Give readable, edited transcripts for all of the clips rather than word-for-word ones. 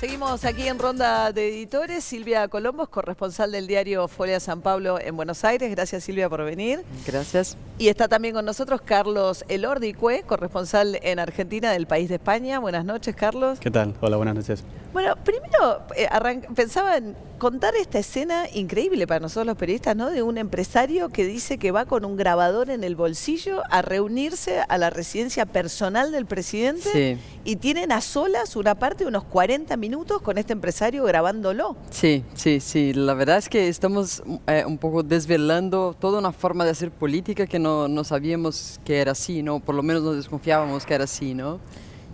Seguimos aquí en Ronda de Editores. Silvia Colombo, corresponsal del diario Folia San Pablo en Buenos Aires. Gracias, Silvia, por venir. Gracias. Y está también con nosotros Carlos Elordi Cue, corresponsal en Argentina del país de España. Buenas noches, Carlos. ¿Qué tal? Hola, buenas noches. Bueno, primero pensaba en contar esta escena increíble para nosotros los periodistas, ¿no? De un empresario que dice que va con un grabador en el bolsillo a reunirse a la residencia personal del presidente. Sí. Y tienen a solas una parte de unos 40 minutos con este empresario grabándolo. Sí, sí, sí. La verdad es que estamos un poco desvelando toda una forma de hacer política que no sabíamos que era así, ¿no? Por lo menos no desconfiábamos que era así, ¿no?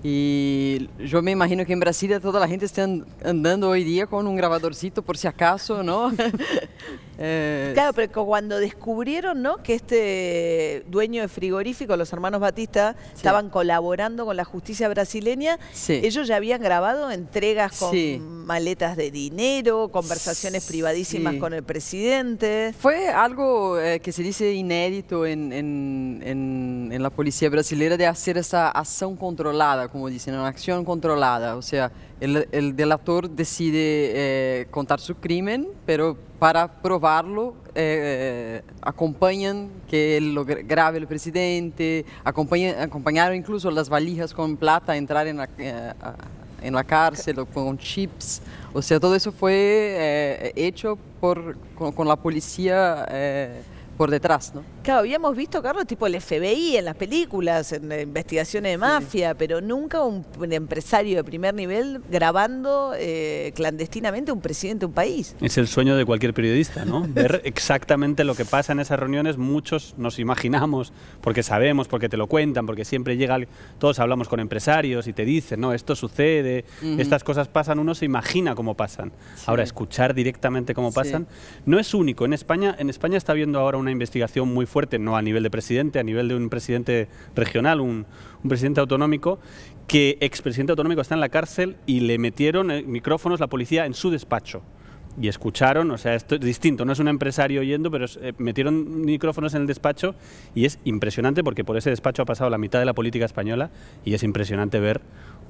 Y yo me imagino que en Brasilia toda la gente está andando hoy día con un grabadorcito por si acaso, ¿no? Claro, pero cuando descubrieron, ¿no?, que este dueño de frigorífico, los hermanos Batista, sí, estaban colaborando con la justicia brasileña, sí, ellos ya habían grabado entregas con sí, maletas de dinero, conversaciones privadísimas sí, con el presidente. Fue algo que se dice inédito en la policía brasileña, de hacer esa acción controlada, como dicen, una acción controlada. O sea, el delator decide contar su crimen, pero para probarlo acompañan que él lo grabe el presidente, acompañaron incluso las valijas con plata a entrar en la cárcel, o con chips. O sea, todo eso fue hecho con la policía por detrás, ¿no? Claro, habíamos visto, Carlos, tipo el FBI en las películas, en investigaciones de mafia, pero nunca un empresario de primer nivel grabando clandestinamente a un presidente de un país. Es el sueño de cualquier periodista, ¿no? Ver exactamente lo que pasa en esas reuniones. Muchos nos imaginamos, porque sabemos, porque te lo cuentan, porque siempre todos hablamos con empresarios y te dicen, no, esto sucede, estas cosas pasan, uno se imagina cómo pasan. Sí. Ahora, escuchar directamente cómo pasan, no es único. En España está habiendo ahora una investigación muy fuerte, no a nivel de presidente, a nivel de un presidente regional, un presidente autonómico, que expresidente autonómico está en la cárcel y le metieron micrófonos la policía en su despacho. Y escucharon, o sea, esto es distinto, no es un empresario oyendo, pero metieron micrófonos en el despacho y es impresionante porque por ese despacho ha pasado la mitad de la política española y es impresionante ver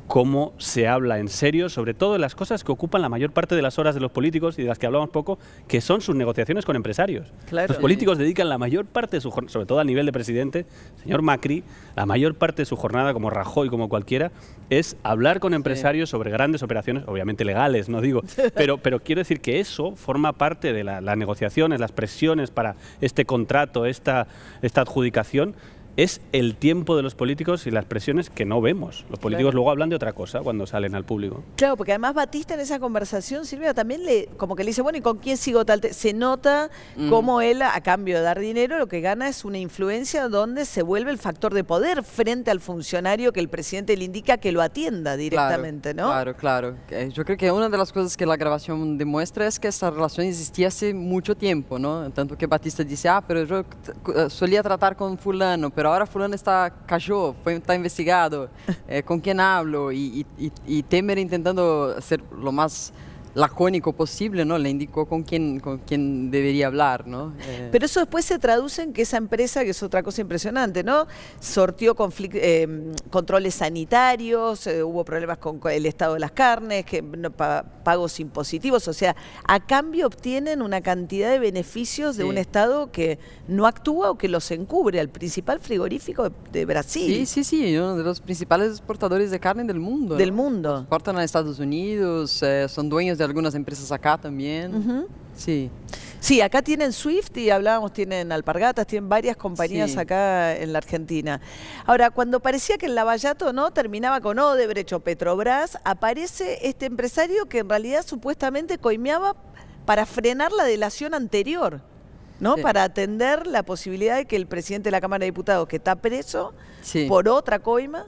cómo se habla en serio sobre todo de las cosas que ocupan la mayor parte de las horas de los políticos y de las que hablamos poco, que son sus negociaciones con empresarios. Claro. Los políticos dedican la mayor parte de su jornada, sobre todo a nivel de presidente, señor Macri, la mayor parte de su jornada, como Rajoy, como cualquiera, es hablar con empresarios sobre grandes operaciones, obviamente legales, no digo, pero quiero decir que eso forma parte de las negociaciones, las presiones para este contrato, esta adjudicación. Es el tiempo de los políticos y las presiones que no vemos. Los políticos luego hablan de otra cosa cuando salen al público. Claro, porque además Batista en esa conversación, Silvia, también como que le dice, bueno, ¿y con quién sigo tal? Se nota cómo él, a cambio de dar dinero, lo que gana es una influencia donde se vuelve el factor de poder frente al funcionario que el presidente le indica que lo atienda directamente, ¿no? Claro, claro. Yo creo que una de las cosas que la grabación demuestra es que esta relación existía hace mucho tiempo, ¿no? Tanto que Batista dice, pero yo solía tratar con fulano, pero ahora fulano cayó, está investigado, ¿con quién hablo? Y Temer intentando ser lo más lacónico posible, ¿no? Le indicó con quién debería hablar, ¿no? Pero eso después se traduce en que esa empresa, que es otra cosa impresionante, ¿no?, sortió controles sanitarios, hubo problemas con el estado de las carnes, pagos impositivos, o sea, a cambio obtienen una cantidad de beneficios de un estado que no actúa o que los encubre, al principal frigorífico de Brasil. Sí, uno de los principales exportadores de carne del mundo. Del mundo. Exportan a Estados Unidos, son dueños de algunas empresas acá también. Sí. Sí, acá tienen Swift y hablábamos, tienen Alpargatas, tienen varias compañías acá en la Argentina. Ahora, cuando parecía que el lavallato no terminaba con Odebrecht o Petrobras, aparece este empresario que en realidad supuestamente coimeaba para frenar la delación anterior, ¿no? Para atender la posibilidad de que el presidente de la Cámara de Diputados, que está preso por otra coima,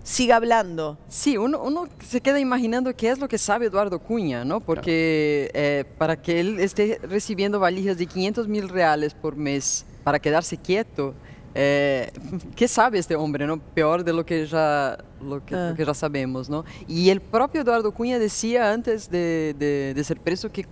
siga hablando. Sí, uno se queda imaginando qué es lo que sabe Eduardo Cunha, ¿no? Porque para que él esté recibiendo valijas de 500.000 reales por mes para quedarse quieto, ¿qué sabe este hombre, no? Peor de lo que ya sabemos, ¿no? Y el propio Eduardo Cunha decía antes de ser preso que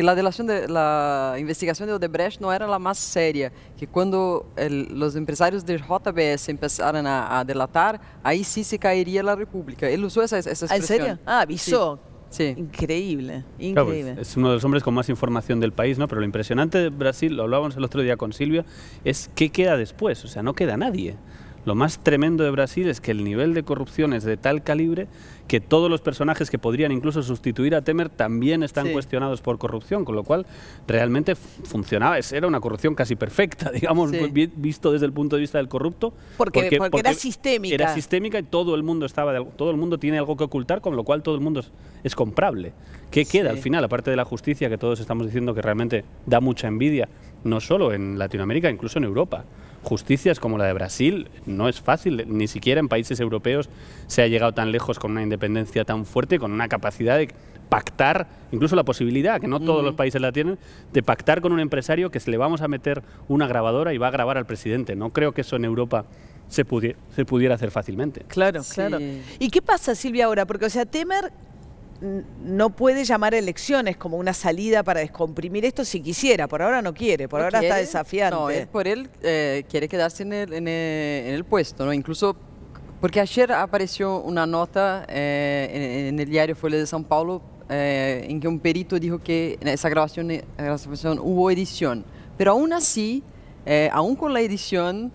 la investigación de Odebrecht no era la más seria, que cuando los empresarios de JBS empezaran a delatar, ahí sí se caería la República. Él usó esa expresión. ¿En serio? Avisó. Sí. Increíble, Claro, increíble. pues, es uno de los hombres con más información del país, ¿no? Pero lo impresionante de Brasil, lo hablábamos el otro día con Silvia, es qué queda después. O sea, no queda nadie. Lo más tremendo de Brasil es que el nivel de corrupción es de tal calibre que todos los personajes que podrían incluso sustituir a Temer también están cuestionados por corrupción, con lo cual realmente funcionaba, era una corrupción casi perfecta, digamos, visto desde el punto de vista del corrupto. Porque era sistémica. Era sistémica y todo el mundo todo el mundo tiene algo que ocultar, con lo cual todo el mundo es comprable. ¿Qué queda al final, aparte de la justicia, que todos estamos diciendo que realmente da mucha envidia, no solo en Latinoamérica, incluso en Europa? Justicias como la de Brasil no es fácil, ni siquiera en países europeos se ha llegado tan lejos con una independencia tan fuerte, con una capacidad de pactar, incluso la posibilidad, que no todos los países la tienen, de pactar con un empresario que se le vamos a meter una grabadora y va a grabar al presidente. No creo que eso en Europa se pudiera hacer fácilmente. Claro, claro. ¿Y qué pasa, Silvia, ahora? Porque, o sea, Temer no puede llamar a elecciones como una salida para descomprimir esto si quisiera. Por ahora no quiere, por ahora está desafiante. No, por él quiere quedarse en el puesto, ¿no? Incluso porque ayer apareció una nota en el diario Folha de São Paulo en que un perito dijo que en esa grabación hubo edición. Pero aún así, aún con la edición,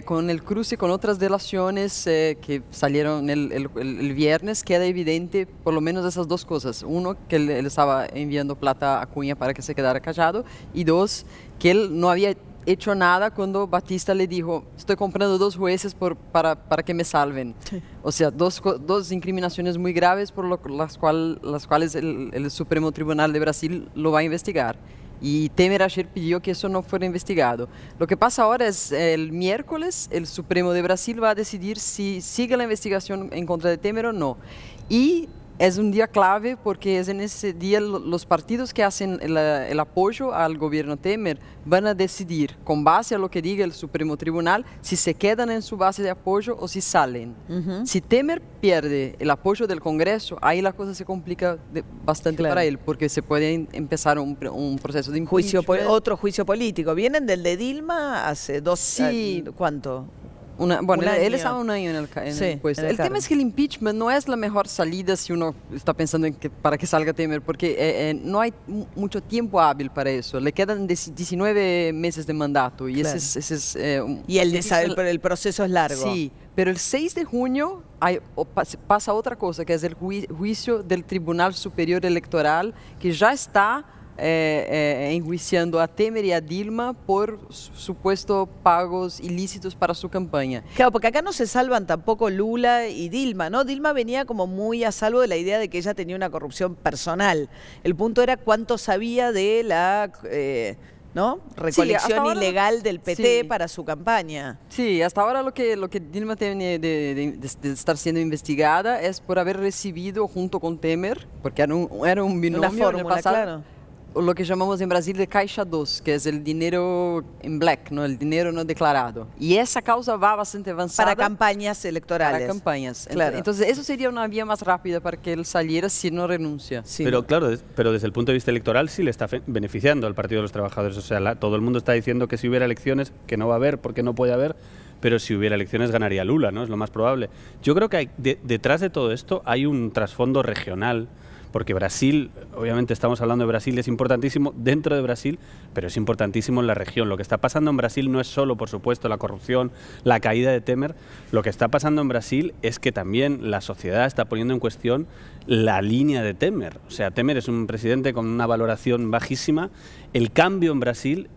con el cruce con otras delaciones que salieron el viernes, queda evidente por lo menos esas dos cosas. Uno, que él estaba enviando plata a Cunha para que se quedara callado, y dos, que él no había hecho nada cuando Batista le dijo: estoy comprando 2 jueces para que me salven. Sí. O sea, dos incriminaciones muy graves por las cuales el Supremo Tribunal de Brasil lo va a investigar. Y Temer ayer pidió que eso no fuera investigado. Lo que pasa ahora es el miércoles el Supremo de Brasil va a decidir si sigue la investigación en contra de Temer o no. Y es un día clave porque es en ese día los partidos que hacen el apoyo al gobierno Temer van a decidir, con base a lo que diga el Supremo Tribunal, si se quedan en su base de apoyo o si salen. Si Temer pierde el apoyo del Congreso, ahí la cosa se complica bastante para él, porque se puede empezar un proceso de impeachment. Otro juicio político. Vienen del de Dilma hace 2 años. ¿Cuánto? Él estaba un año en el puesto. El tema es que el impeachment no es la mejor salida si uno está pensando en para que salga Temer, porque no hay mucho tiempo hábil para eso. Le quedan 19 meses de mandato y ese es y el proceso es largo. Sí, pero el 6 de junio pasa otra cosa, que es el juicio del Tribunal Superior Electoral, que ya está enjuiciando a Temer y a Dilma por supuestos pagos ilícitos para su campaña. Claro, porque acá no se salvan tampoco Lula y Dilma, ¿no? Dilma venía como muy a salvo de la idea de que ella tenía una corrupción personal. El punto era cuánto sabía de la ¿no? recolección ilegal del PT para su campaña. Sí, hasta ahora lo que Dilma tiene de estar siendo investigada es por haber recibido junto con Temer, porque era un binomio una fórmula, en el pasado, claro, lo que llamamos en Brasil de Caixa 2, que es el dinero en black, ¿no? El dinero no declarado. Y esa causa va bastante avanzada. Para campañas electorales. Para campañas. Claro. Entonces, eso sería una vía más rápida para que él saliera si no renuncia. Sí. Pero claro, desde el punto de vista electoral sí le está beneficiando al Partido de los Trabajadores. O sea, todo el mundo está diciendo que si hubiera elecciones, que no va a haber, porque no puede haber, pero si hubiera elecciones ganaría Lula, ¿no? Es lo más probable. Yo creo que detrás de todo esto hay un trasfondo regional, porque Brasil, obviamente estamos hablando de Brasil, es importantísimo dentro de Brasil, pero es importantísimo en la región. Lo que está pasando en Brasil no es solo, por supuesto, la corrupción, la caída de Temer. Lo que está pasando en Brasil es que también la sociedad está poniendo en cuestión la línea de Temer. O sea, Temer es un presidente con una valoración bajísima. El cambio en Brasil,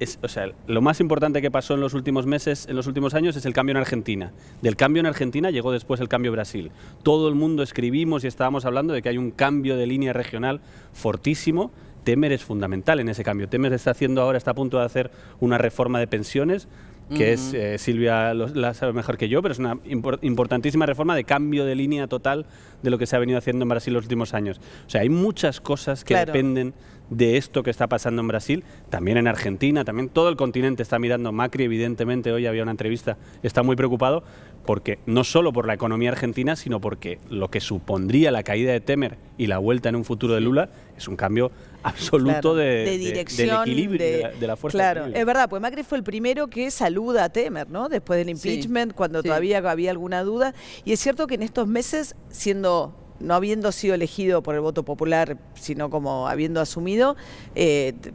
lo más importante que pasó en los últimos meses, en los últimos años, es el cambio en Argentina. Del cambio en Argentina llegó después el cambio en Brasil. Todo el mundo escribimos y estábamos hablando de que hay un cambio de línea regional fortísimo. Temer es fundamental en ese cambio. Temer está a punto de hacer una reforma de pensiones, que es, Silvia la sabe mejor que yo, pero es una importantísima reforma de cambio de línea total de lo que se ha venido haciendo en Brasil los últimos años. O sea, hay muchas cosas que dependen de esto que está pasando en Brasil, también en Argentina, también todo el continente está mirando. Macri, evidentemente, hoy había una entrevista, está muy preocupado, porque no solo por la economía argentina, sino porque lo que supondría la caída de Temer y la vuelta en un futuro de Lula es un cambio absoluto de dirección, del equilibrio, de la fuerza. Claro, es verdad, pues Macri fue el primero que saluda a Temer, ¿no? Después del impeachment, cuando todavía había alguna duda. Y es cierto que en estos meses, siendo no habiendo sido elegido por el voto popular, sino como habiendo asumido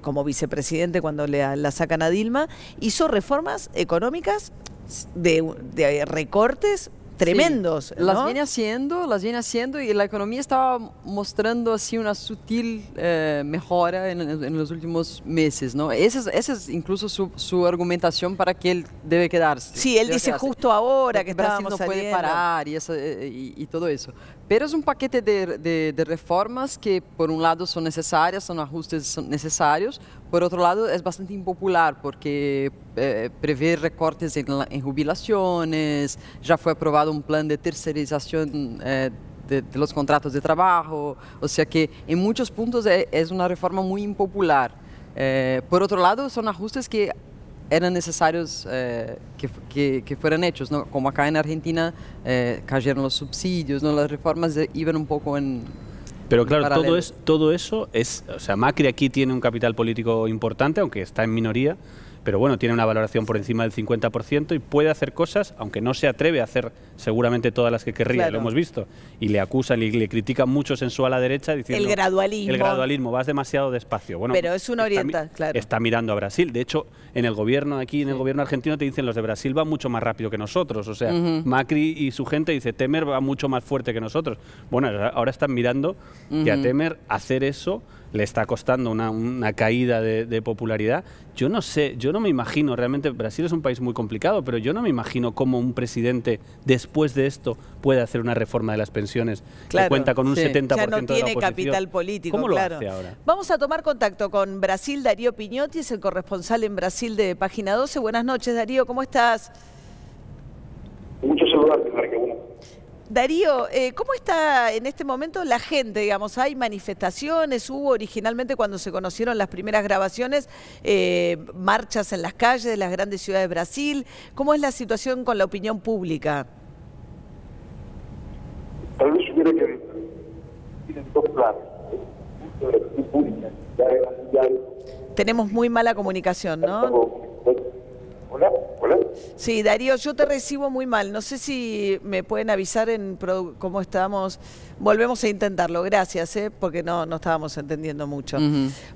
como vicepresidente cuando la sacan a Dilma, hizo reformas económicas de recortes tremendos. Sí, ¿no? las viene haciendo y la economía estaba mostrando así una sutil mejora en los últimos meses, ¿no? Esa es incluso su argumentación para que él debe quedarse. Sí, él dice justo ahora que Brasil estábamos no puede saliendo. parar y todo eso. Pero es un paquete de reformas que por un lado son necesarias, son ajustes necesarios, por otro lado es bastante impopular porque prevé recortes en jubilaciones, ya fue aprobado un plan de tercerización de los contratos de trabajo, o sea que en muchos puntos es una reforma muy impopular. Por otro lado, son ajustes que eran necesarios que fueran hechos, ¿no? Como acá en Argentina cayeron los subsidios, ¿no? Las reformas iban un poco en... Pero claro, todo eso es... O sea, Macri aquí tiene un capital político importante, aunque está en minoría, pero bueno, tiene una valoración por encima del 50% y puede hacer cosas, aunque no se atreve a hacer seguramente todas las que querría, claro. Lo hemos visto, y le acusan y le critican muchos en su ala derecha diciendo... El gradualismo, vas demasiado despacio. Bueno, pero es un oriental, claro. Está mirando a Brasil. De hecho, en el gobierno aquí, en el gobierno argentino, te dicen los de Brasil van mucho más rápido que nosotros. O sea, Macri y su gente dice, Temer va mucho más fuerte que nosotros. Bueno, ahora están mirando que a Temer hacer eso le está costando una caída de popularidad. Yo no sé, yo no me imagino, realmente Brasil es un país muy complicado, pero yo no me imagino cómo un presidente después de esto puede hacer una reforma de las pensiones que cuenta con un 70% de la oposición. Ya no tiene capital político, ¿Cómo lo hace ahora? Vamos a tomar contacto con Brasil. Darío Piñotti es el corresponsal en Brasil de Página 12. Buenas noches, Darío, ¿cómo estás? Mucho saludarte, Marque. Darío, ¿cómo está en este momento la gente? Digamos, ¿hay manifestaciones? ¿Hubo originalmente cuando se conocieron las primeras grabaciones marchas en las calles de las grandes ciudades de Brasil? ¿Cómo es la situación con la opinión pública? Tal vez hubiera que tienen dos planes. De la opinión pública, mundial. Tenemos muy mala comunicación, ¿no? Hola. Sí, Darío, yo te recibo muy mal. No sé si me pueden avisar cómo estamos. Volvemos a intentarlo, gracias, porque no estábamos entendiendo mucho.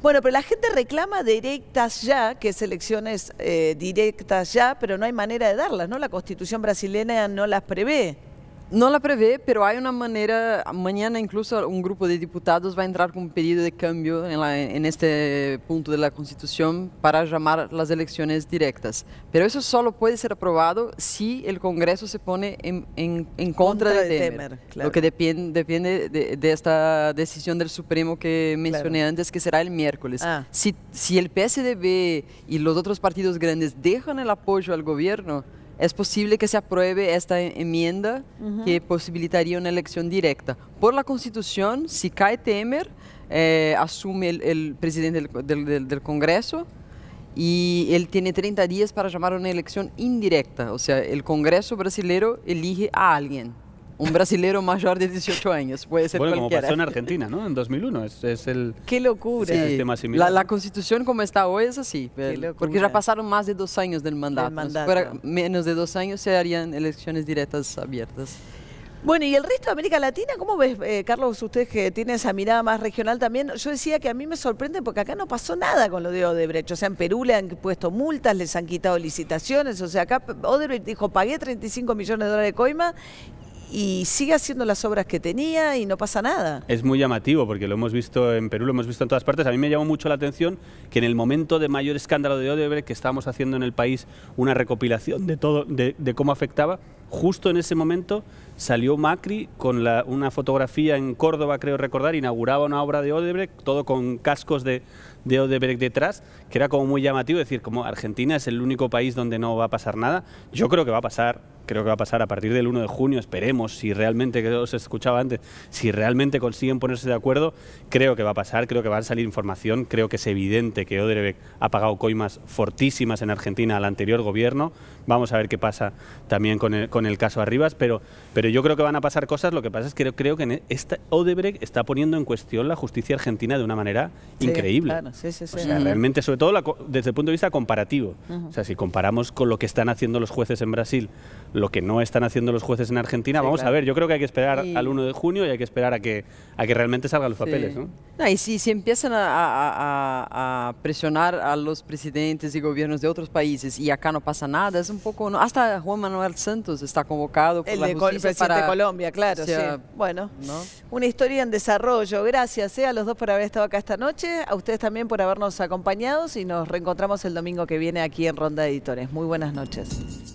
Bueno, pero la gente reclama directas ya, que es elecciones directas ya, pero no hay manera de darlas, ¿no? La Constitución brasileña no las prevé. No la prevé, pero hay una manera, mañana incluso un grupo de diputados va a entrar con un pedido de cambio en este punto de la Constitución para llamar las elecciones directas. Pero eso solo puede ser aprobado si el Congreso se pone en contra de Temer. Claro. Lo que depende de esta decisión del Supremo que mencioné antes, que será el miércoles. Si el PSDB y los otros partidos grandes dejan el apoyo al gobierno, es posible que se apruebe esta enmienda que posibilitaría una elección directa. Por la Constitución, si cae Temer, asume el presidente del Congreso y él tiene 30 días para llamar a una elección indirecta. O sea, el Congreso brasileño elige a alguien. Un brasilero mayor de 18 años, puede ser cualquiera. Como pasó en Argentina, ¿no? En 2001, es el... ¡Qué locura! Sí, la Constitución como está hoy es así, porque ya pasaron más de 2 años del mandato. Si fuera menos de 2 años se harían elecciones directas abiertas. Bueno, y el resto de América Latina, ¿cómo ves, Carlos, usted que tiene esa mirada más regional también? Yo decía que a mí me sorprende porque acá no pasó nada con lo de Odebrecht. O sea, en Perú le han puesto multas, les han quitado licitaciones. O sea, acá Odebrecht dijo, pagué 35 millones de dólares de coima y sigue haciendo las obras que tenía y no pasa nada. Es muy llamativo porque lo hemos visto en Perú, lo hemos visto en todas partes. A mí me llamó mucho la atención que en el momento de mayor escándalo de Odebrecht, que estábamos haciendo en el país una recopilación de todo, de cómo afectaba, justo en ese momento salió Macri con una fotografía en Córdoba, creo recordar, inauguraba una obra de Odebrecht, todo con cascos de Odebrecht detrás, que era como muy llamativo, decir, como Argentina es el único país donde no va a pasar nada. Yo creo que va a pasar a partir del 1 de junio, esperemos, si realmente, que os escuchaba antes, si realmente consiguen ponerse de acuerdo, creo que va a pasar, creo que va a salir información, creo que es evidente que Odebrecht ha pagado coimas fortísimas en Argentina al anterior gobierno. Vamos a ver qué pasa también con el caso Arribas, pero yo creo que van a pasar cosas. Lo que pasa es que creo que Odebrecht está poniendo en cuestión la justicia argentina de una manera increíble. Claro. Sí, sí, sí. O sea, realmente, sobre todo desde el punto de vista comparativo. O sea, si comparamos con lo que están haciendo los jueces en Brasil, lo que no están haciendo los jueces en Argentina, vamos a ver. Yo creo que hay que esperar al 1 de junio y hay que esperar a que realmente salgan los papeles, ¿no? No, y si empiezan a presionar a los presidentes y gobiernos de otros países y acá no pasa nada, es un poco... ¿no? Hasta Juan Manuel Santos está convocado por la justicia presidente de Colombia, claro, o sea, sí. Bueno, ¿no? Una historia en desarrollo. Gracias a los dos por haber estado acá esta noche, a ustedes también por habernos acompañado y nos reencontramos el domingo que viene aquí en Ronda Editores. Muy buenas noches.